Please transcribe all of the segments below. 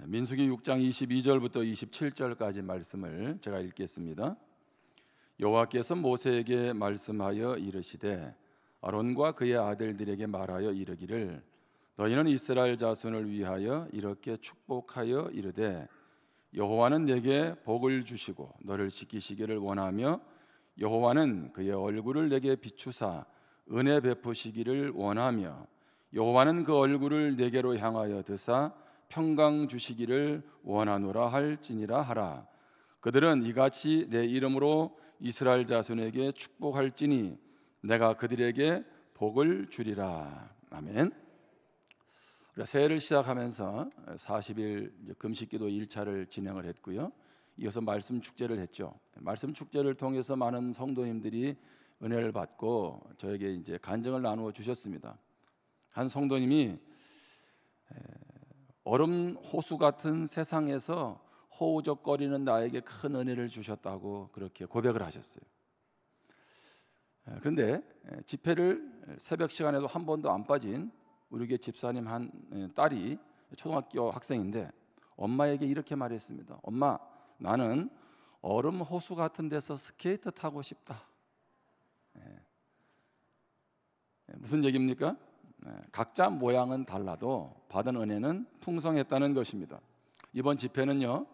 민수기 6장 22절부터 27절까지 말씀을 제가 읽겠습니다. 여호와께서 모세에게 말씀하여 이르시되 아론과 그의 아들들에게 말하여 이르기를 너희는 이스라엘 자손을 위하여 이렇게 축복하여 이르되 여호와는 내게 복을 주시고 너를 지키시기를 원하며 여호와는 그의 얼굴을 내게 비추사 은혜 베푸시기를 원하며 여호와는 그 얼굴을 내게로 향하여 드사 평강 주시기를 원하노라 할지니라 하라. 그들은 이같이 내 이름으로 이스라엘 자손에게 축복할지니 내가 그들에게 복을 주리라. 아멘. 우리가 새해를 시작하면서 40일 금식기도 1차를 진행을 했고요. 이어서 말씀 축제를 했죠. 말씀 축제를 통해서 많은 성도님들이 은혜를 받고 저에게 이제 간증을 나누어 주셨습니다. 한 성도님이 얼음 호수 같은 세상에서 허우적거리는 나에게 큰 은혜를 주셨다고 그렇게 고백을 하셨어요. 그런데 집회를 새벽 시간에도 한 번도 안 빠진 우리 교회 집사님 한 딸이 초등학교 학생인데 엄마에게 이렇게 말했습니다. 엄마, 나는 얼음 호수 같은 데서 스케이트 타고 싶다. 무슨 얘기입니까? 각자 모양은 달라도 받은 은혜는 풍성했다는 것입니다. 이번 집회는요,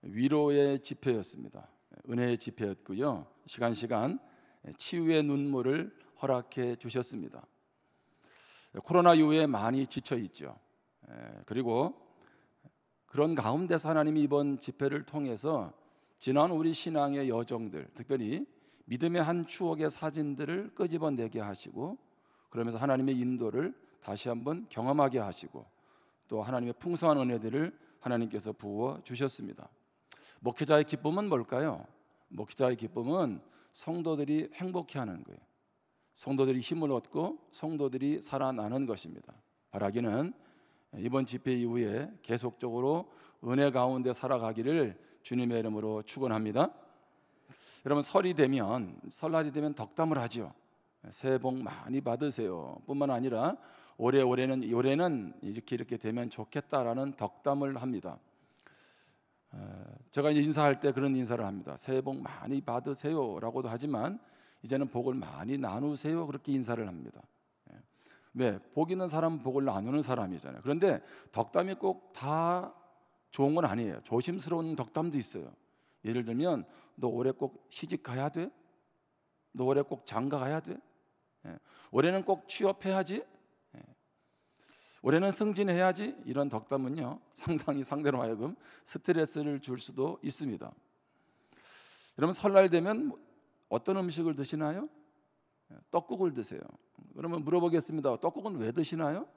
위로의 집회였습니다. 은혜의 집회였고요, 시간 치유의 눈물을 허락해 주셨습니다. 코로나 이후에 많이 지쳐 있죠. 그리고 그런 가운데서 하나님이 이번 집회를 통해서 지난 우리 신앙의 여정들, 특별히 믿음의 한 추억의 사진들을 끄집어내게 하시고, 그러면서 하나님의 인도를 다시 한번 경험하게 하시고, 또 하나님의 풍성한 은혜들을 하나님께서 부어 주셨습니다. 목회자의 기쁨은 뭘까요? 목회자의 기쁨은 성도들이 행복해하는 거예요. 성도들이 힘을 얻고 성도들이 살아나는 것입니다. 바라기는 이번 집회 이후에 계속적으로 은혜 가운데 살아가기를 주님의 이름으로 축원합니다. 여러분, 설날이 되면 덕담을 하죠. 새해 복 많이 받으세요 뿐만 아니라 올해는 이렇게 되면 좋겠다라는 덕담을 합니다. 제가 인사할 때 그런 인사를 합니다. 새해 복 많이 받으세요 라고도 하지만 이제는 복을 많이 나누세요 그렇게 인사를 합니다. 왜? 복 있는 사람은 복을 나누는 사람이잖아요. 그런데 덕담이 꼭 다 좋은 건 아니에요. 조심스러운 덕담도 있어요. 예를 들면 너 올해 꼭 시집 가야 돼? 너 올해 꼭 장가 가야 돼? 올해는 꼭 취업해야지? 올해는 승진해야지? 이런 덕담은요, 상당히 상대로 하여금 스트레스를 줄 수도 있습니다. 여러분, 설날 되면 어떤 음식을 드시나요? 떡국을 드세요. 그러면 물어보겠습니다. 떡국은 왜 드시나요?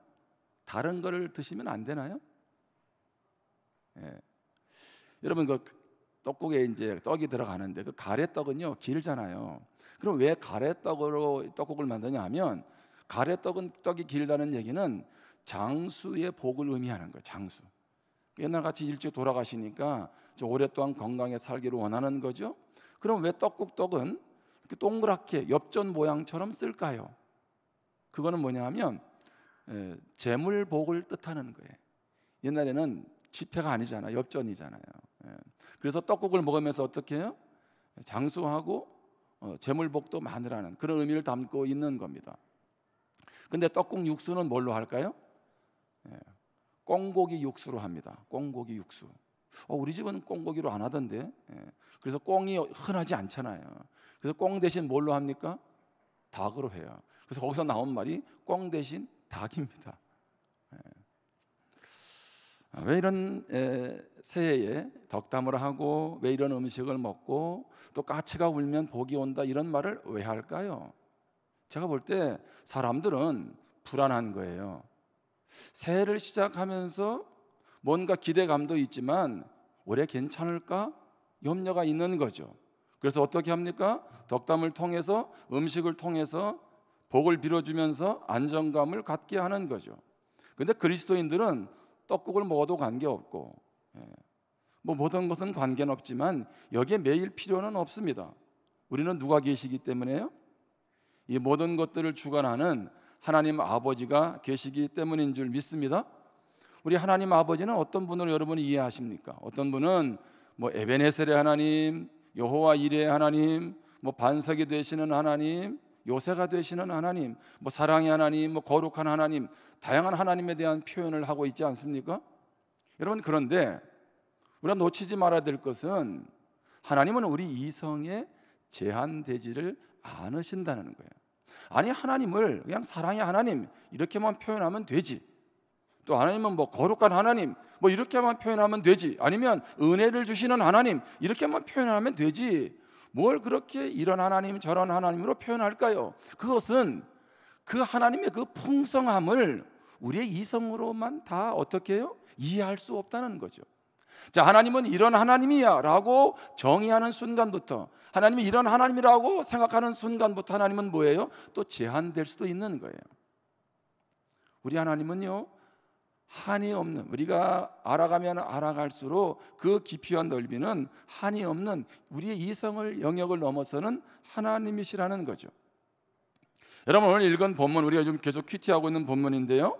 다른 거를 드시면 안 되나요? 여러분, 그 떡국에 이제 떡이 들어가는데 그 가래떡은요 길잖아요. 그럼 왜 가래떡으로 떡국을 만드냐 하면, 떡이 길다는 얘기는 장수의 복을 의미하는 거예요. 장수. 옛날같이 일찍 돌아가시니까 좀 오랫동안 건강에 살기를 원하는 거죠. 그럼 왜 떡은 이렇게 동그랗게 엽전 모양처럼 쓸까요? 그거는 뭐냐 하면 재물복을 뜻하는 거예요. 옛날에는 지폐가 아니잖아요. 엽전이잖아요. 그래서 떡국을 먹으면서 어떻게 해요? 장수하고 재물복도 많으라는 그런 의미를 담고 있는 겁니다. 근데 떡국 육수는 뭘로 할까요? 꽁고기 육수로 합니다. 꽁고기 육수. 우리 집은 꽁고기로 안 하던데. 그래서 꽁이 흔하지 않잖아요. 그래서 꽁 대신 뭘로 합니까? 닭으로 해요. 그래서 거기서 나온 말이 꽁 대신 닭입니다. 왜 이런 새해에 덕담을 하고 왜 이런 음식을 먹고 또 까치가 울면 복이 온다 이런 말을 왜 할까요? 제가 볼 때 사람들은 불안한 거예요. 새해를 시작하면서 뭔가 기대감도 있지만 올해 괜찮을까? 염려가 있는 거죠. 그래서 어떻게 합니까? 덕담을 통해서, 음식을 통해서 복을 빌어주면서 안정감을 갖게 하는 거죠. 그런데 그리스도인들은 떡국을 먹어도 관계없고 모든 것은 관계는 없지만 여기에 매일 필요는 없습니다. 우리는 누가 계시기 때문에요? 이 모든 것들을 주관하는 하나님 아버지가 계시기 때문인 줄 믿습니다. 우리 하나님 아버지는 어떤 분으로 여러분이 이해하십니까? 어떤 분은 뭐 에베네셀의 하나님, 여호와 이레의 하나님, 뭐 반석이 되시는 하나님, 요새가 되시는 하나님, 뭐 사랑의 하나님, 뭐 거룩한 하나님, 다양한 하나님에 대한 표현을 하고 있지 않습니까? 여러분, 그런데 우리가 놓치지 말아야 될 것은 하나님은 우리 이성에 제한되지를 않으신다는 거예요. 아니, 하나님을 그냥 사랑의 하나님 이렇게만 표현하면 되지, 또 하나님은 뭐 거룩한 하나님 뭐 이렇게만 표현하면 되지, 아니면 은혜를 주시는 하나님 이렇게만 표현하면 되지, 뭘 그렇게 이런 하나님 저런 하나님으로 표현할까요? 그것은 그 하나님의 그 풍성함을 우리의 이성으로만 다 어떻게 해요? 이해할 수 없다는 거죠. 자, 하나님은 이런 하나님이야 라고 정의하는 순간부터, 하나님이 이런 하나님이라고 생각하는 순간부터 하나님은 뭐예요? 또 제한될 수도 있는 거예요. 우리 하나님은요, 한이 없는, 우리가 알아가면 알아갈수록 그 깊이와 넓이는 한이 없는 우리의 이성을 영역을 넘어서는 하나님이시라는 거죠. 여러분, 오늘 읽은 본문, 우리가 좀 계속 큐티하고 있는 본문인데요,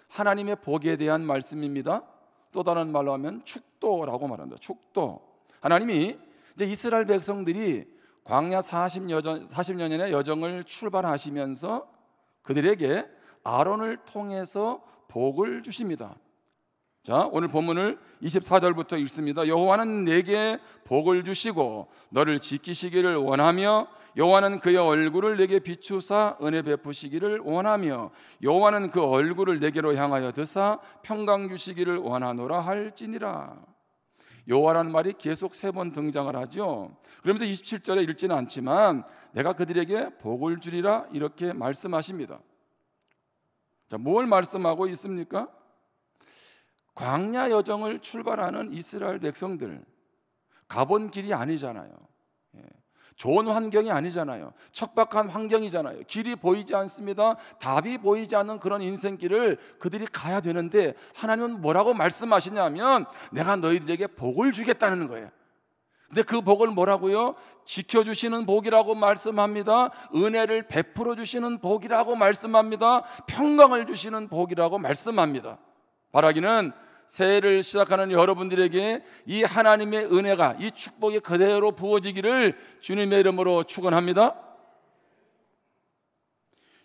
하나님의 복에 대한 말씀입니다. 또 다른 말로 하면 축도라고 말합니다. 축도. 하나님이 이제 이스라엘 백성들이 광야 40년의 여정을 출발하시면서 그들에게 아론을 통해서 복을 주십니다. 자, 오늘 본문을 24절부터 읽습니다. 여호와는 내게 복을 주시고 너를 지키시기를 원하며, 여호와는 그의 얼굴을 내게 비추사 은혜 베푸시기를 원하며, 여호와는 그 얼굴을 내게로 향하여 드사 평강 주시기를 원하노라 할지니라. 여호와라는 말이 계속 3번 등장을 하죠. 그러면서 27절에 읽지는 않지만 내가 그들에게 복을 주리라 이렇게 말씀하십니다. 자, 뭘 말씀하고 있습니까? 광야 여정을 출발하는 이스라엘 백성들, 가본 길이 아니잖아요. 좋은 환경이 아니잖아요. 척박한 환경이잖아요. 길이 보이지 않습니다. 답이 보이지 않는 그런 인생길을 그들이 가야 되는데 하나님은 뭐라고 말씀하시냐면 내가 너희들에게 복을 주겠다는 거예요. 근데 그 복을 뭐라고요? 지켜주시는 복이라고 말씀합니다. 은혜를 베풀어 주시는 복이라고 말씀합니다. 평강을 주시는 복이라고 말씀합니다. 바라기는 새해를 시작하는 여러분들에게 이 하나님의 은혜가, 이 축복이 그대로 부어지기를 주님의 이름으로 축원합니다.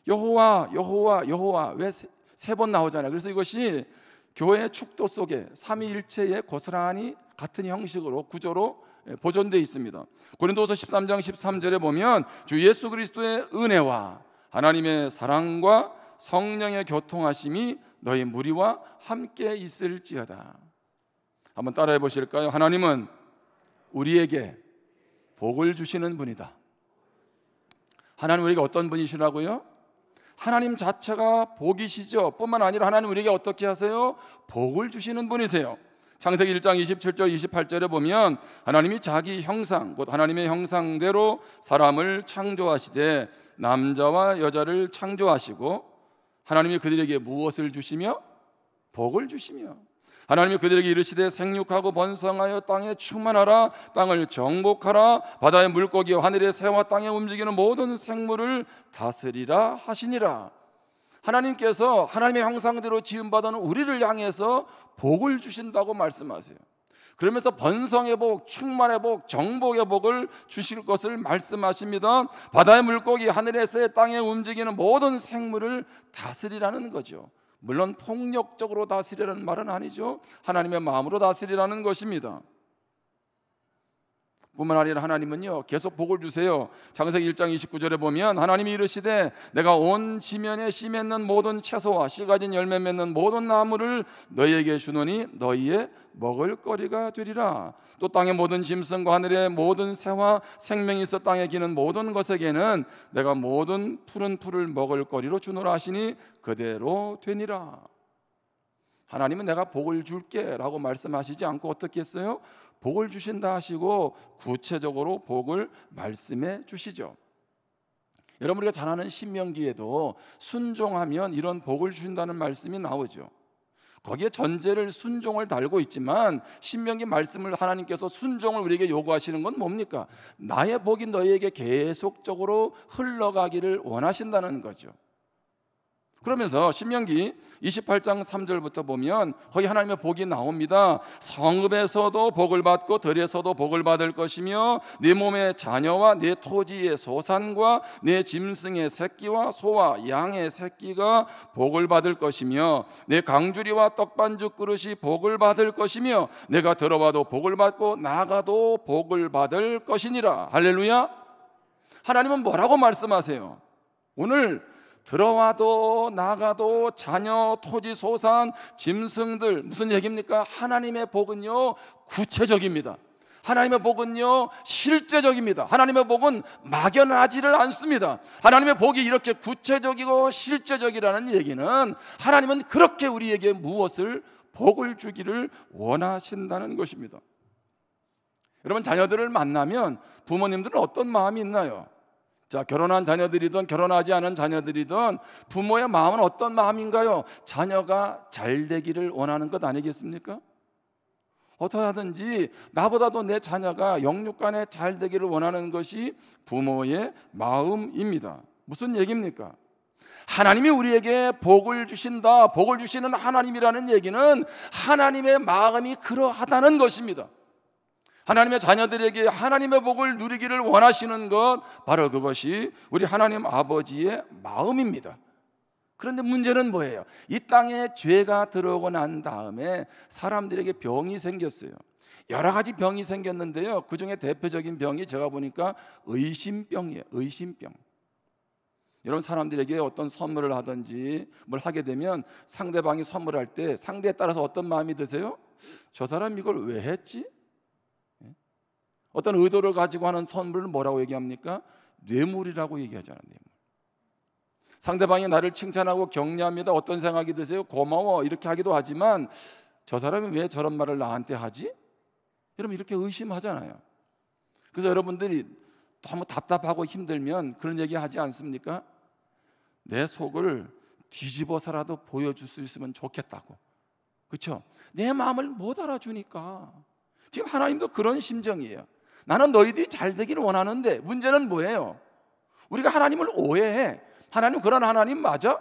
여호와 여호와 여호와 왜 세 번 나오잖아요. 그래서 이것이 교회의 축도 속에 삼위일체의 고스란히 같은 형식으로 구조로 보존되어 있습니다. 고린도서 13장 13절에 보면 주 예수 그리스도의 은혜와 하나님의 사랑과 성령의 교통하심이 너희 무리와 함께 있을지어다. 한번 따라해 보실까요? 하나님은 우리에게 복을 주시는 분이다. 하나님 우리에게 어떤 분이시라고요? 하나님 자체가 복이시죠. 뿐만 아니라 하나님 우리에게 어떻게 하세요? 복을 주시는 분이세요. 창세기 1장 27절 28절에 보면 하나님이 자기 형상, 곧 하나님의 형상대로 사람을 창조하시되 남자와 여자를 창조하시고, 하나님이 그들에게 무엇을 주시며? 복을 주시며, 하나님이 그들에게 이르시되 생육하고 번성하여 땅에 충만하라, 땅을 정복하라, 바다의 물고기와 하늘의 새와 땅에 움직이는 모든 생물을 다스리라 하시니라. 하나님께서 하나님의 형상대로 지음받은 우리를 향해서 복을 주신다고 말씀하세요. 그러면서 번성의 복, 충만의 복, 정복의 복을 주실 것을 말씀하십니다. 바다의 물고기, 하늘의 새, 땅에 움직이는 모든 생물을 다스리라는 거죠. 물론 폭력적으로 다스리라는 말은 아니죠. 하나님의 마음으로 다스리라는 것입니다. 뿐만 아니라 하나님은요 계속 복을 주세요. 창세기 1장 29절에 보면 하나님이 이르시되 내가 온 지면에 씨 맺는 모든 채소와 씨 가진 열매 맺는 모든 나무를 너희에게 주노니 너희의 먹을 거리가 되리라. 또 땅의 모든 짐승과 하늘의 모든 새와 생명이 있어 땅에 기는 모든 것에게는 내가 모든 푸른 풀을 먹을 거리로 주노라 하시니 그대로 되니라. 하나님은 내가 복을 줄게 라고 말씀하시지 않고 어떻게 했어요? 복을 주신다 하시고 구체적으로 복을 말씀해 주시죠. 여러분, 우리가 잘 아는 신명기에도 순종하면 이런 복을 주신다는 말씀이 나오죠. 거기에 전제를 순종을 달고 있지만 신명기 말씀을 하나님께서 순종을 우리에게 요구하시는 건 뭡니까? 나의 복이 너희에게 계속적으로 흘러가기를 원하신다는 거죠. 그러면서 신명기 28장 3절부터 보면 거기 하나님의 복이 나옵니다. 성읍에서도 복을 받고 들에서도 복을 받을 것이며 네 몸의 자녀와 네 토지의 소산과 네 짐승의 새끼와 소와 양의 새끼가 복을 받을 것이며 내 강주리와 떡반죽 그릇이 복을 받을 것이며 내가 들어와도 복을 받고 나가도 복을 받을 것이니라. 할렐루야. 하나님은 뭐라고 말씀하세요? 오늘 들어와도 나가도 자녀, 토지, 소산, 짐승들, 무슨 얘기입니까? 하나님의 복은요 구체적입니다. 하나님의 복은요 실제적입니다. 하나님의 복은 막연하지를 않습니다. 하나님의 복이 이렇게 구체적이고 실제적이라는 얘기는 하나님은 그렇게 우리에게 무엇을 복을 주기를 원하신다는 것입니다. 여러분, 자녀들을 만나면 부모님들은 어떤 마음이 있나요? 자, 결혼한 자녀들이든 결혼하지 않은 자녀들이든 부모의 마음은 어떤 마음인가요? 자녀가 잘 되기를 원하는 것 아니겠습니까? 어떠하든지 나보다도 내 자녀가 영육간에 잘 되기를 원하는 것이 부모의 마음입니다. 무슨 얘기입니까? 하나님이 우리에게 복을 주신다, 복을 주시는 하나님이라는 얘기는 하나님의 마음이 그러하다는 것입니다. 하나님의 자녀들에게 하나님의 복을 누리기를 원하시는 것, 바로 그것이 우리 하나님 아버지의 마음입니다. 그런데 문제는 뭐예요? 이 땅에 죄가 들어오고 난 다음에 사람들에게 병이 생겼어요. 여러 가지 병이 생겼는데요, 그 중에 대표적인 병이 제가 보니까 의심병이에요. 의심병. 여러분, 사람들에게 어떤 선물을 하든지 뭘 하게 되면 상대방이 선물할 때 상대에 따라서 어떤 마음이 드세요? 저 사람 이걸 왜 했지? 어떤 의도를 가지고 하는 선물을 뭐라고 얘기합니까? 뇌물이라고 얘기하잖아요. 뇌물. 상대방이 나를 칭찬하고 격려합니다. 어떤 생각이 드세요? 고마워 이렇게 하기도 하지만 저 사람이 왜 저런 말을 나한테 하지? 여러분, 이렇게 의심하잖아요. 그래서 여러분들이 너무 답답하고 힘들면 그런 얘기 하지 않습니까? 내 속을 뒤집어서라도 보여줄 수 있으면 좋겠다고. 그렇죠? 내 마음을 못 알아주니까. 지금 하나님도 그런 심정이에요. 나는 너희들이 잘 되기를 원하는데 문제는 뭐예요? 우리가 하나님을 오해해. 하나님 그런 하나님 맞아?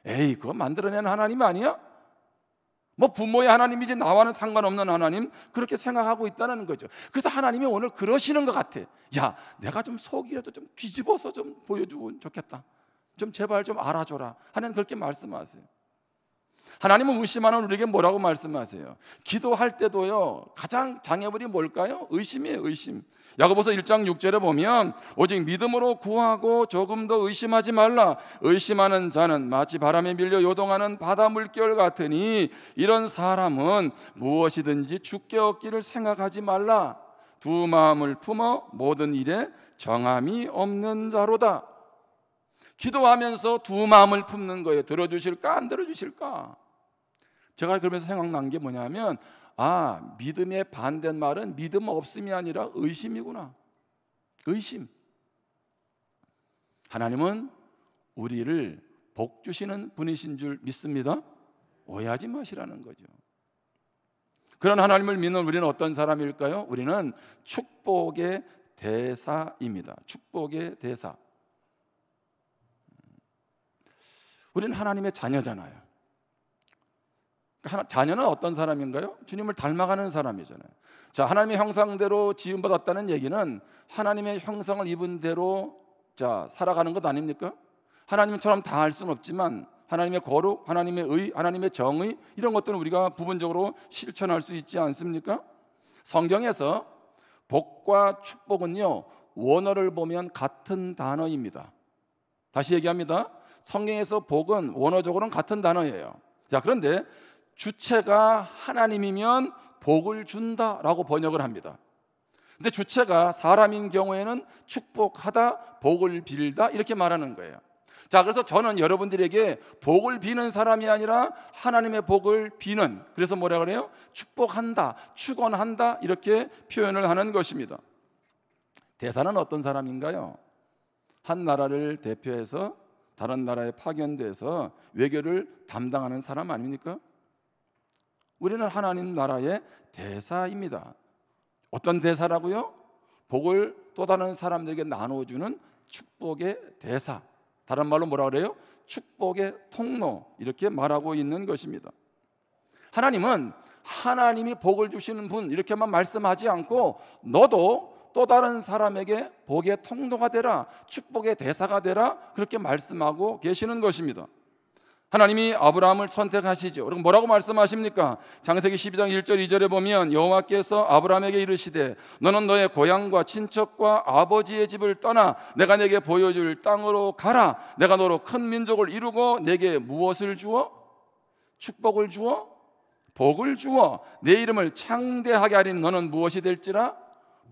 에이, 그거 만들어낸 하나님 아니야? 뭐 부모의 하나님이지 나와는 상관없는 하나님, 그렇게 생각하고 있다는 거죠. 그래서 하나님이 오늘 그러시는 것 같아. 야, 내가 좀 속이라도 좀 뒤집어서 좀 보여주고 좋겠다. 좀 제발 좀 알아줘라. 하나님 그렇게 말씀하세요. 하나님은 의심하는 우리에게 뭐라고 말씀하세요? 기도할 때도요, 가장 장애물이 뭘까요? 의심이에요. 의심. 야고보서 1장 6절에 보면 오직 믿음으로 구하고 조금 더 의심하지 말라. 의심하는 자는 마치 바람에 밀려 요동하는 바다 물결 같으니 이런 사람은 무엇이든지 주께 얻기를 생각하지 말라. 두 마음을 품어 모든 일에 정함이 없는 자로다. 기도하면서 두 마음을 품는 거예요. 들어주실까 안 들어주실까? 제가 그러면서 생각난 게 뭐냐면, 아, 믿음의 반대말은 믿음 없음이 아니라 의심이구나. 의심. 하나님은 우리를 복 주시는 분이신 줄 믿습니다. 오해하지 마시라는 거죠. 그런 하나님을 믿는 우리는 어떤 사람일까요? 우리는 축복의 대사입니다. 축복의 대사. 우리는 하나님의 자녀잖아요. 자녀는 어떤 사람인가요? 주님을 닮아가는 사람이잖아요. 자, 하나님의 형상대로 지음받았다는 얘기는 하나님의 형상을 입은 대로 살아가는 것 아닙니까? 하나님처럼 다 할 수는 없지만 하나님의 거룩, 하나님의 의, 하나님의 정의, 이런 것들은 우리가 부분적으로 실천할 수 있지 않습니까? 성경에서 복과 축복은요, 원어를 보면 같은 단어입니다. 다시 얘기합니다. 성경에서 복은 원어적으로는 같은 단어예요. 자, 그런데 주체가 하나님이면 복을 준다라고 번역을 합니다. 근데 주체가 사람인 경우에는 축복하다, 복을 빌다 이렇게 말하는 거예요. 자, 그래서 저는 여러분들에게 복을 비는 사람이 아니라 하나님의 복을 비는, 그래서 뭐라 그래요? 축복한다, 축원한다 이렇게 표현을 하는 것입니다. 대사는 어떤 사람인가요? 한 나라를 대표해서 다른 나라에 파견돼서 외교를 담당하는 사람 아닙니까? 우리는 하나님 나라의 대사입니다. 어떤 대사라고요? 복을 또 다른 사람들에게 나눠주는 축복의 대사. 다른 말로 뭐라 그래요? 축복의 통로, 이렇게 말하고 있는 것입니다. 하나님은 하나님이 복을 주시는 분 이렇게만 말씀하지 않고 너도 또 다른 사람에게 복의 통로가 되라, 축복의 대사가 되라, 그렇게 말씀하고 계시는 것입니다. 하나님이 아브라함을 선택하시죠. 그럼 뭐라고 말씀하십니까? 창세기 12장 1절 2절에 보면 여호와께서 아브라함에게 이르시되 너는 너의 고향과 친척과 아버지의 집을 떠나 내가 내게 보여줄 땅으로 가라. 내가 너로 큰 민족을 이루고 내게 무엇을 주어? 축복을 주어? 복을 주어 내 이름을 창대하게 하리니 너는 무엇이 될지라?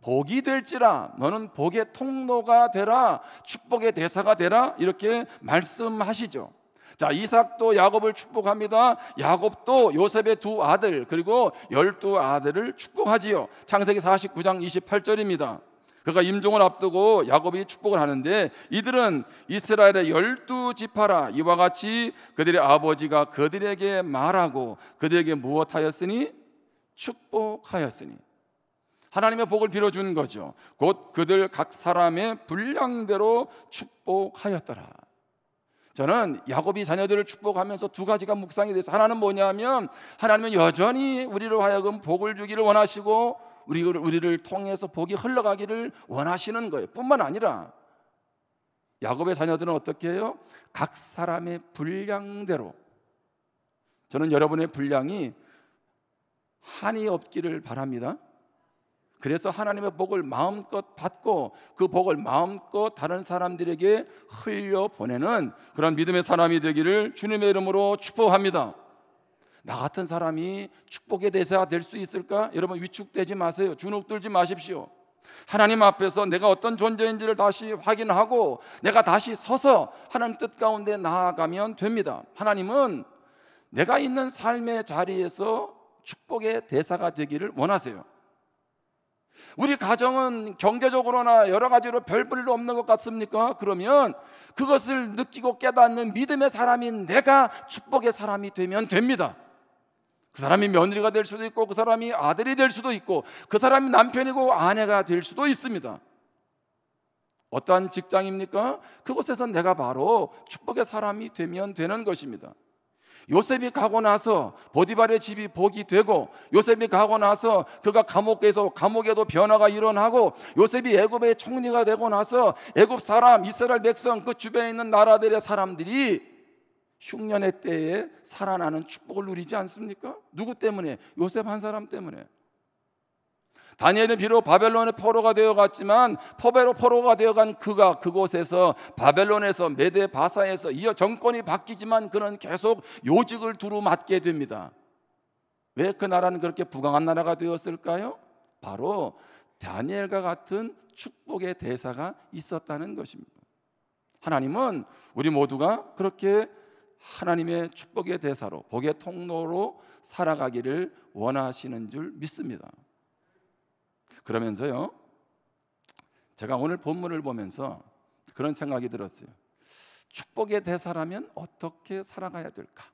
복이 될지라. 너는 복의 통로가 되라, 축복의 대사가 되라, 이렇게 말씀하시죠. 자, 이삭도 야곱을 축복합니다. 야곱도 요셉의 두 아들 그리고 12아들을 축복하지요. 창세기 49장 28절입니다. 그가 임종을 앞두고 야곱이 축복을 하는데 이들은 이스라엘의 12지파라 이와 같이 그들의 아버지가 그들에게 말하고 그들에게 무엇하였으니? 축복하였으니. 하나님의 복을 빌어준 거죠. 곧 그들 각 사람의 분량대로 축복하였더라. 저는 야곱이 자녀들을 축복하면서 두 가지가 묵상이 돼서, 하나는 뭐냐면 하나님은 여전히 우리로 하여금 복을 주기를 원하시고 우리를 통해서 복이 흘러가기를 원하시는 거예요. 뿐만 아니라 야곱의 자녀들은 어떻게 해요? 각 사람의 분량대로. 저는 여러분의 분량이 한이 없기를 바랍니다. 그래서 하나님의 복을 마음껏 받고 그 복을 마음껏 다른 사람들에게 흘려보내는 그런 믿음의 사람이 되기를 주님의 이름으로 축복합니다. 나 같은 사람이 축복의 대사가 될 수 있을까? 여러분 위축되지 마세요. 주눅들지 마십시오. 하나님 앞에서 내가 어떤 존재인지를 다시 확인하고 내가 다시 서서 하나님 뜻 가운데 나아가면 됩니다. 하나님은 내가 있는 삶의 자리에서 축복의 대사가 되기를 원하세요. 우리 가정은 경제적으로나 여러 가지로 별 볼일 없는 것 같습니까? 그러면 그것을 느끼고 깨닫는 믿음의 사람인 내가 축복의 사람이 되면 됩니다. 그 사람이 며느리가 될 수도 있고 그 사람이 아들이 될 수도 있고 그 사람이 남편이고 아내가 될 수도 있습니다. 어떠한 직장입니까? 그곳에서 내가 바로 축복의 사람이 되면 되는 것입니다. 요셉이 가고 나서 보디발의 집이 복이 되고, 요셉이 가고 나서 그가 감옥에도 변화가 일어나고, 요셉이 애굽의 총리가 되고 나서 애굽 사람, 이스라엘 백성, 그 주변에 있는 나라들의 사람들이 흉년의 때에 살아나는 축복을 누리지 않습니까? 누구 때문에? 요셉 한 사람 때문에. 다니엘은 비록 바벨론의 포로가 되어갔지만 포로가 되어간 그가 그곳에서 바벨론에서 메데 바사에서 이어 정권이 바뀌지만 그는 계속 요직을 두루 맡게 됩니다. 왜 그 나라는 그렇게 부강한 나라가 되었을까요? 바로 다니엘과 같은 축복의 대사가 있었다는 것입니다. 하나님은 우리 모두가 그렇게 하나님의 축복의 대사로, 복의 통로로 살아가기를 원하시는 줄 믿습니다. 그러면서요, 제가 오늘 본문을 보면서 그런 생각이 들었어요. 축복의 대사라면 어떻게 살아가야 될까?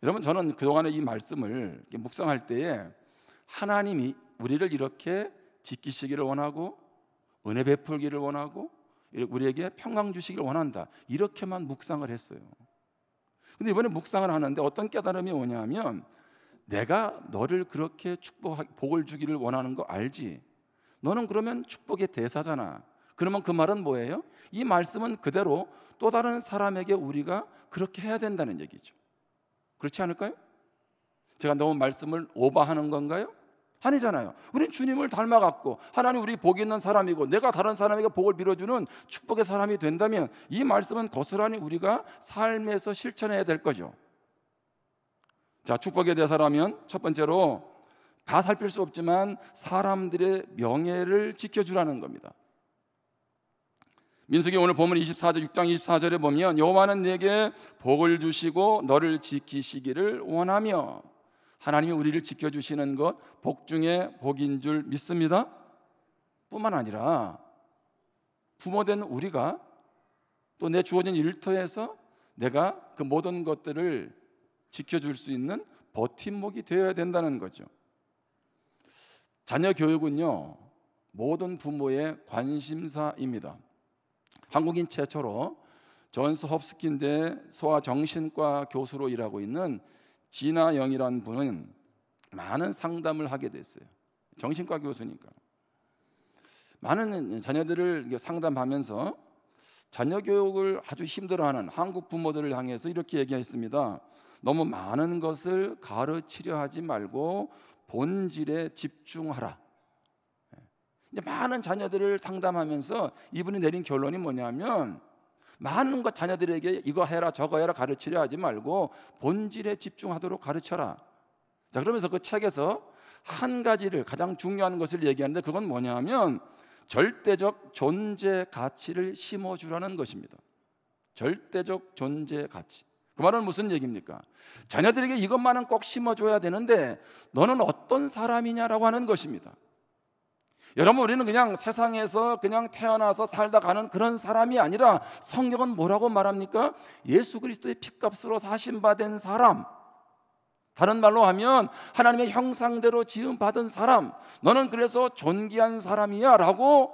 여러분, 저는 그동안에 이 말씀을 묵상할 때에 하나님이 우리를 이렇게 지키시기를 원하고 은혜 베풀기를 원하고 우리에게 평강 주시기를 원한다, 이렇게만 묵상을 했어요. 근데 이번에 묵상을 하는데 어떤 깨달음이 오냐면, 내가 너를 그렇게 복을 주기를 원하는 거 알지? 너는 그러면 축복의 대사잖아. 그러면 그 말은 뭐예요? 이 말씀은 그대로 또 다른 사람에게 우리가 그렇게 해야 된다는 얘기죠. 그렇지 않을까요? 제가 너무 말씀을 오버하는 건가요? 아니잖아요. 우리는 주님을 닮아갔고 하나님 우리 복 있는 사람이고 내가 다른 사람에게 복을 빌어주는 축복의 사람이 된다면 이 말씀은 고스란히 우리가 삶에서 실천해야 될 거죠. 자, 축복의 대사라면 첫 번째로 다 살필 수 없지만 사람들의 명예를 지켜주라는 겁니다. 민수기 오늘 보면 6장 24절에 보면 여호와는 내게 복을 주시고 너를 지키시기를 원하며, 하나님이 우리를 지켜주시는 것 복 중에 복인 줄 믿습니다. 뿐만 아니라 부모된 우리가 또 내 주어진 일터에서 내가 그 모든 것들을 지켜줄 수 있는 버팀목이 되어야 된다는 거죠. 자녀 교육은요, 모든 부모의 관심사입니다. 한국인 최초로 존스 홉스킨대 소아정신과 교수로 일하고 있는 진아영이라는 분은 많은 상담을 하게 됐어요. 정신과 교수니까. 많은 자녀들을 상담하면서 자녀 교육을 아주 힘들어하는 한국 부모들을 향해서 이렇게 얘기했습니다. 너무 많은 것을 가르치려 하지 말고 본질에 집중하라. 이제 많은 자녀들을 상담하면서 이분이 내린 결론이 뭐냐면, 많은 것 자녀들에게 이거 해라 저거 해라 가르치려 하지 말고 본질에 집중하도록 가르쳐라. 자, 그러면서 그 책에서 한 가지를, 가장 중요한 것을 얘기하는데, 그건 뭐냐면 절대적 존재 가치를 심어주라는 것입니다. 절대적 존재 가치. 그 말은 무슨 얘기입니까? 자녀들에게 이것만은 꼭 심어줘야 되는데 너는 어떤 사람이냐라고 하는 것입니다. 여러분, 우리는 그냥 세상에서 그냥 태어나서 살다 가는 그런 사람이 아니라 성경은 뭐라고 말합니까? 예수 그리스도의 핏값으로 사신 바 된 사람, 다른 말로 하면 하나님의 형상대로 지음받은 사람, 너는 그래서 존귀한 사람이야 라고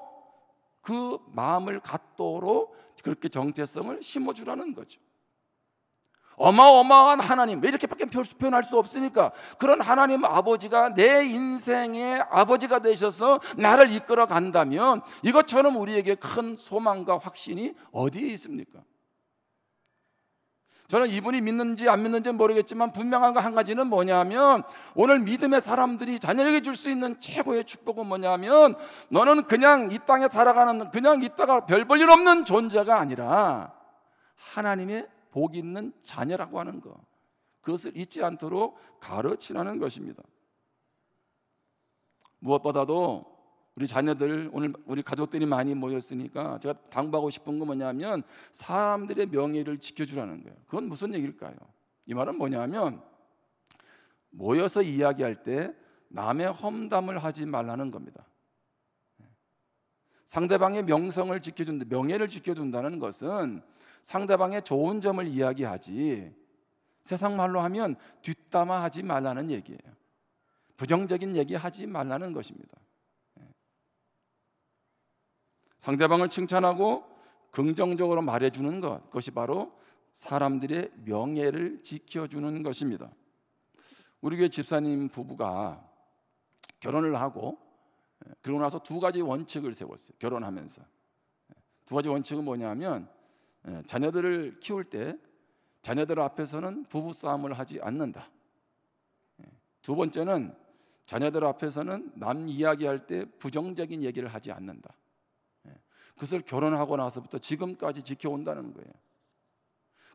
그 마음을 갖도록 그렇게 정체성을 심어주라는 거죠. 어마어마한 하나님, 왜 이렇게밖에 표현할 수 없으니까 그런 하나님 아버지가 내 인생의 아버지가 되셔서 나를 이끌어 간다면 이것처럼 우리에게 큰 소망과 확신이 어디에 있습니까? 저는 이분이 믿는지 안 믿는지 모르겠지만 분명한 거 한 가지는 뭐냐면, 오늘 믿음의 사람들이 자녀에게 줄 수 있는 최고의 축복은 뭐냐면, 너는 그냥 이 땅에 살아가는, 그냥 있다가 별 볼 일 없는 존재가 아니라 하나님의 복 있는 자녀라고 하는 것, 그것을 잊지 않도록 가르치라는 것입니다. 무엇보다도 우리 자녀들, 오늘 우리 가족들이 많이 모였으니까 제가 당부하고 싶은 건 뭐냐면 사람들의 명예를 지켜주라는 거예요. 그건 무슨 얘기일까요? 이 말은 뭐냐면 모여서 이야기할 때 남의 험담을 하지 말라는 겁니다. 상대방의 명성을 지켜준다, 명예를 지켜준다는 것은 상대방의 좋은 점을 이야기하지, 세상 말로 하면 뒷담화하지 말라는 얘기예요. 부정적인 얘기하지 말라는 것입니다. 상대방을 칭찬하고 긍정적으로 말해주는 것, 그것이 바로 사람들의 명예를 지켜주는 것입니다. 우리 교회 집사님 부부가 결혼을 하고 그러고 나서 두 가지 원칙을 세웠어요. 결혼하면서 두 가지 원칙은 뭐냐면, 자녀들을 키울 때 자녀들 앞에서는 부부싸움을 하지 않는다. 두 번째는 자녀들 앞에서는 남 이야기할 때 부정적인 얘기를 하지 않는다. 그것을 결혼하고 나서부터 지금까지 지켜온다는 거예요.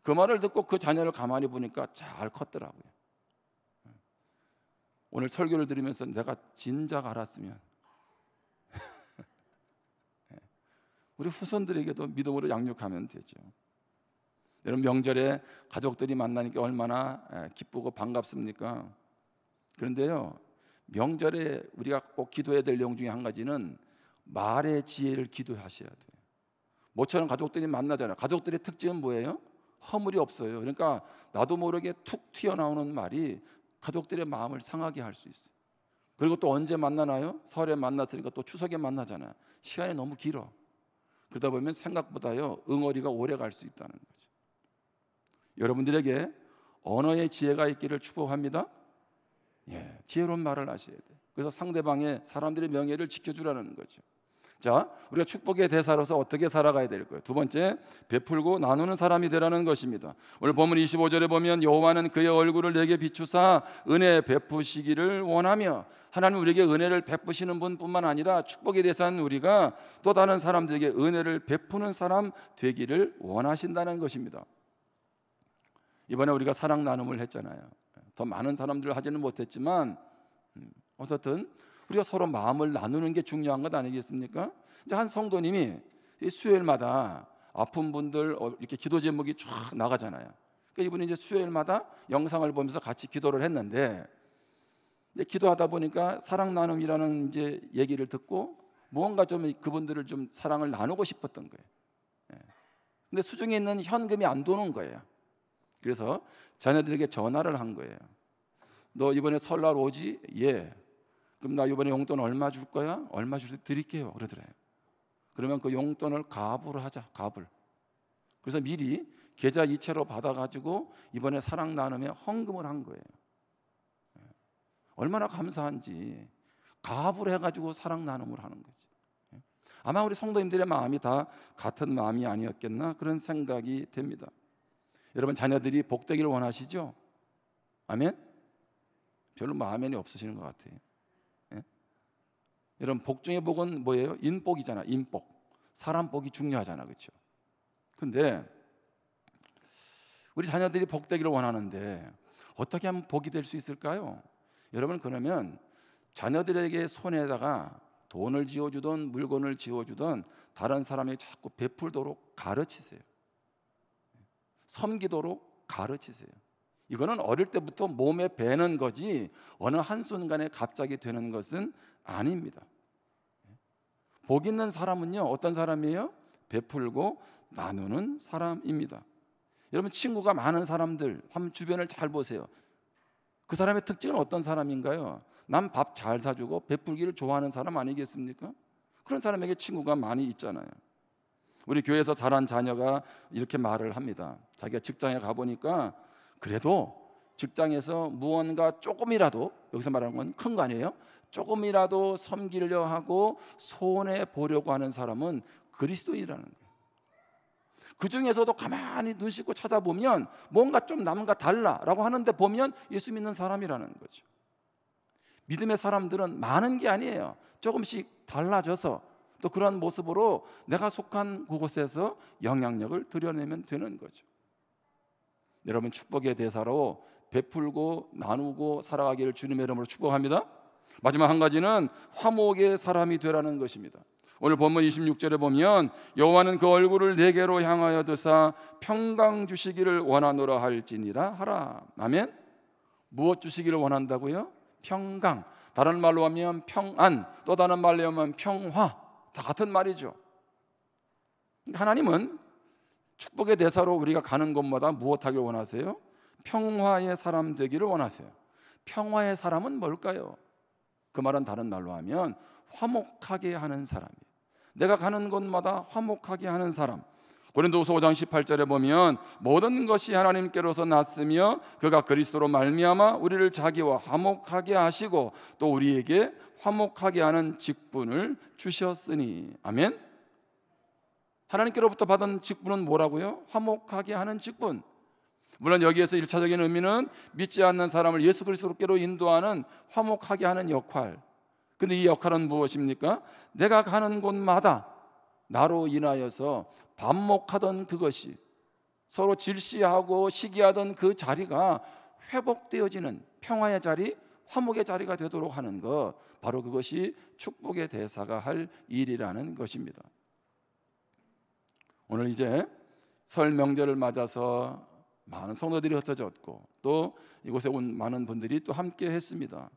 그 말을 듣고 그 자녀를 가만히 보니까 잘 컸더라고요. 오늘 설교를 들으면서 내가 진작 알았으면 우리 후손들에게도 믿음으로 양육하면 되죠. 여러분, 명절에 가족들이 만나니까 얼마나 기쁘고 반갑습니까? 그런데요, 명절에 우리가 꼭 기도해야 될 내용 중에 한 가지는 말의 지혜를 기도하셔야 돼요. 모처럼 가족들이 만나잖아요. 가족들의 특징은 뭐예요? 허물이 없어요. 그러니까 나도 모르게 툭 튀어나오는 말이 가족들의 마음을 상하게 할 수 있어요. 그리고 또 언제 만나나요? 설에 만났으니까 또 추석에 만나잖아요. 시간이 너무 길어. 그러다 보면 생각보다요 응어리가 오래 갈 수 있다는 거죠. 여러분들에게 언어의 지혜가 있기를 축복합니다. 지혜로운 말을 하셔야 돼요. 그래서 상대방의, 사람들의 명예를 지켜주라는 거죠. 자, 우리가 축복의 대사로서 어떻게 살아가야 될 거예요? 두 번째, 베풀고 나누는 사람이 되라는 것입니다. 오늘 본문 25절에 보면 여호와는 그의 얼굴을 내게 비추사 은혜 베푸시기를 원하며, 하나님 우리에게 은혜를 베푸시는 분뿐만 아니라 축복의 대사인 우리가 또 다른 사람들에게 은혜를 베푸는 사람 되기를 원하신다는 것입니다. 이번에 우리가 사랑 나눔을 했잖아요. 더 많은 사람들을 하지는 못했지만 어쨌든 우리가 서로 마음을 나누는 게 중요한 것 아니겠습니까? 이제 한 성도님이 수요일마다 아픈 분들 이렇게 기도 제목이 쫙 나가잖아요. 그러니까 이분이 이제 수요일마다 영상을 보면서 같이 기도를 했는데, 이제 기도하다 보니까 사랑 나눔이라는 이제 얘기를 듣고 무언가 좀 그분들을 좀 사랑을 나누고 싶었던 거예요. 근데 수중에 있는 현금이 안 도는 거예요. 그래서 자녀들에게 전화를 한 거예요. 너 이번에 설날 오지? 예. 그럼 나 이번에 용돈 얼마 줄 거야? 얼마 줄 때 드릴게요. 그러더래요. 그러면 그 용돈을 갑을 하자. 갑을. 그래서 미리 계좌 이체로 받아가지고 이번에 사랑 나눔에 헌금을 한 거예요. 얼마나 감사한지 갑을 해가지고 사랑 나눔을 하는 거지. 아마 우리 성도님들의 마음이 다 같은 마음이 아니었겠나 그런 생각이 됩니다. 여러분 자녀들이 복되기를 원하시죠? 아멘? 별로 마음이 없으시는 것 같아요. 예? 여러분 복 중에 복은 뭐예요? 인복이잖아. 인복. 사람 복이 중요하잖아. 그렇죠? 근데 우리 자녀들이 복되기를 원하는데 어떻게 하면 복이 될 수 있을까요? 여러분 그러면 자녀들에게 손에다가 돈을 쥐어주던 물건을 쥐어주던 다른 사람에게 자꾸 베풀도록 가르치세요. 섬기도록 가르치세요. 이거는 어릴 때부터 몸에 배는 거지 어느 한순간에 갑자기 되는 것은 아닙니다. 복 있는 사람은요 어떤 사람이에요? 베풀고 나누는 사람입니다. 여러분 친구가 많은 사람들 한번 주변을 잘 보세요. 그 사람의 특징은 어떤 사람인가요? 남 밥 잘 사주고 베풀기를 좋아하는 사람 아니겠습니까? 그런 사람에게 친구가 많이 있잖아요. 우리 교회에서 자란 자녀가 이렇게 말을 합니다. 자기가 직장에 가보니까 그래도 직장에서 무언가 조금이라도, 여기서 말하는 건 큰 거 아니에요? 조금이라도 섬기려 하고 손해 보려고 하는 사람은 그리스도인이라는 거예요. 그 중에서도 가만히 눈 씻고 찾아보면 뭔가 좀 남과 달라라고 하는데 보면 예수 믿는 사람이라는 거죠. 믿음의 사람들은 많은 게 아니에요. 조금씩 달라져서 또 그런 모습으로 내가 속한 그곳에서 영향력을 드러내면 되는 거죠. 여러분 축복의 대사로 베풀고 나누고 살아가기를 주님의 이름으로 축복합니다. 마지막 한 가지는 화목의 사람이 되라는 것입니다. 오늘 본문 26절에 보면 여호와는 그 얼굴을 내게로 향하여 드사 평강 주시기를 원하노라 할지니라 하라. 아멘. 무엇 주시기를 원한다고요? 평강. 다른 말로 하면 평안, 또 다른 말로 하면 평화. 다 같은 말이죠. 하나님은 축복의 대사로 우리가 가는 곳마다 무엇 하기를 원하세요? 평화의 사람 되기를 원하세요. 평화의 사람은 뭘까요? 그 말은 다른 말로 하면 화목하게 하는 사람이에요. 내가 가는 곳마다 화목하게 하는 사람. 고린도후서 5장 18절에 보면 모든 것이 하나님께로서 났으며 그가 그리스도로 말미암아 우리를 자기와 화목하게 하시고 또 우리에게 화목하게 하는 직분을 주셨으니. 아멘. 하나님께로부터 받은 직분은 뭐라고요? 화목하게 하는 직분. 물론 여기에서 1차적인 의미는 믿지 않는 사람을 예수 그리스도께로 인도하는 화목하게 하는 역할. 근데 이 역할은 무엇입니까? 내가 가는 곳마다 나로 인하여서 반목하던 그것이, 서로 질시하고 시기하던 그 자리가 회복되어지는 평화의 자리, 화목의 자리가 되도록 하는 것, 바로 그것이 축복의 대사가 할 일이라는 것입니다. 오늘 이제 설 명절을 맞아서 많은 성도들이 흩어졌고 또 이곳에 온 많은 분들이 또 함께 했습니다.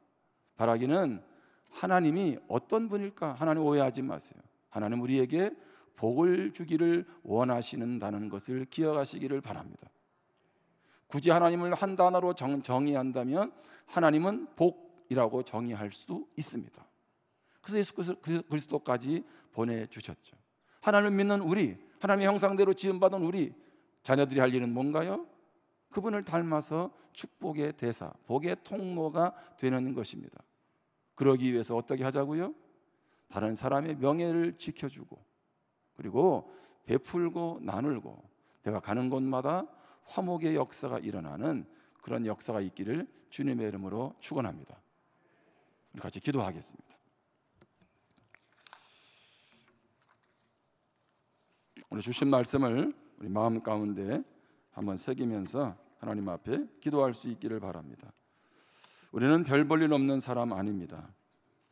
바라기는 하나님이 어떤 분일까? 하나님 오해하지 마세요. 하나님 우리에게 복을 주기를 원하시는다는 것을 기억하시기를 바랍니다. 굳이 하나님을 한 단어로 정의한다면 하나님은 복이라고 정의할 수 있습니다. 그래서 예수 그리스도까지 보내주셨죠. 하나님을 믿는 우리, 하나님의 형상대로 지음받은 우리 자녀들이 할 일은 뭔가요? 그분을 닮아서 축복의 대사, 복의 통로가 되는 것입니다. 그러기 위해서 어떻게 하자고요? 다른 사람의 명예를 지켜주고 그리고 베풀고 나누고 내가 가는 곳마다 화목의 역사가 일어나는 그런 역사가 있기를 주님의 이름으로 축원합니다. 우리 같이 기도하겠습니다. 오늘 주신 말씀을 우리 마음 가운데 한번 새기면서 하나님 앞에 기도할 수 있기를 바랍니다. 우리는 별 볼 일 없는 사람 아닙니다.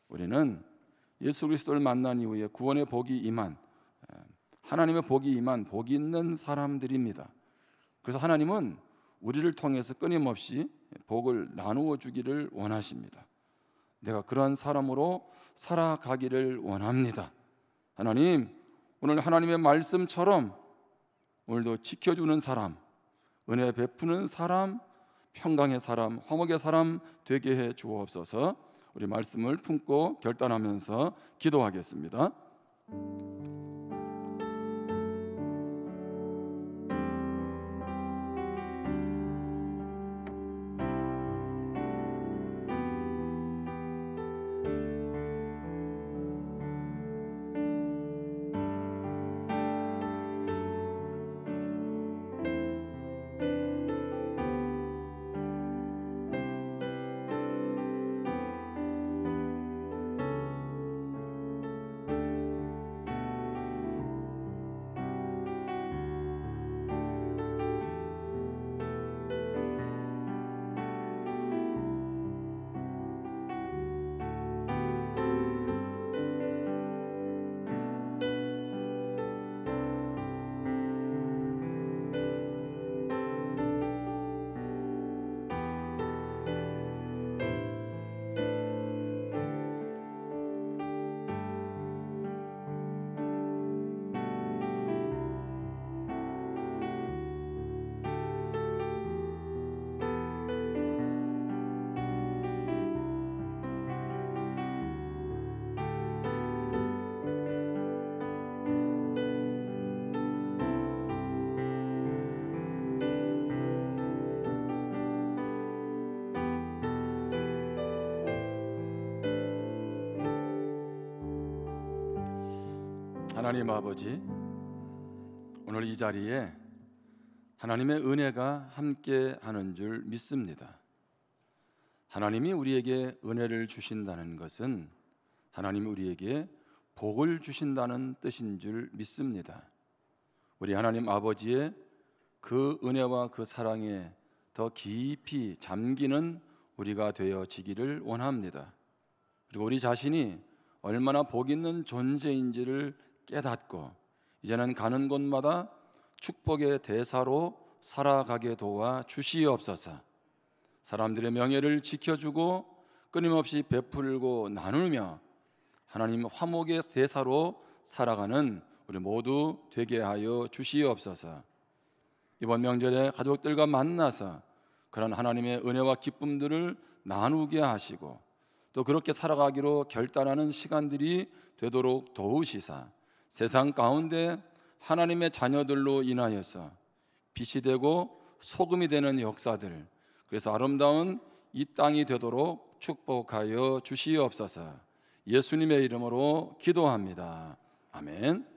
우리는 예수 그리스도를 만난 이후에 구원의 복이 임한, 하나님의 복이 임한 복 있는 사람들입니다. 그래서 하나님은 우리를 통해서 끊임없이 복을 나누어 주기를 원하십니다. 내가 그런 사람으로 살아가기를 원합니다. 하나님, 오늘 하나님의 말씀처럼 오늘도 지켜주는 사람, 은혜 베푸는 사람, 평강의 사람, 화목의 사람 되게 해 주옵소서. 우리 말씀을 품고 결단하면서 기도하겠습니다. 하나님 아버지, 오늘 이 자리에 하나님의 은혜가 함께 하는 줄 믿습니다. 하나님이 우리에게 은혜를 주신다는 것은 하나님이 우리에게 복을 주신다는 뜻인 줄 믿습니다. 우리 하나님 아버지의 그 은혜와 그 사랑에 더 깊이 잠기는 우리가 되어지기를 원합니다. 그리고 우리 자신이 얼마나 복 있는 존재인지를 깨닫고 이제는 가는 곳마다 축복의 대사로 살아가게 도와 주시옵소서. 사람들의 명예를 지켜주고 끊임없이 베풀고 나누며 하나님 화목의 대사로 살아가는 우리 모두 되게 하여 주시옵소서. 이번 명절에 가족들과 만나서 그런 하나님의 은혜와 기쁨들을 나누게 하시고 또 그렇게 살아가기로 결단하는 시간들이 되도록 도우시사 세상 가운데 하나님의 자녀들로 인하여서 빛이 되고 소금이 되는 역사들, 그래서 아름다운 이 땅이 되도록 축복하여 주시옵소서. 예수님의 이름으로 기도합니다. 아멘.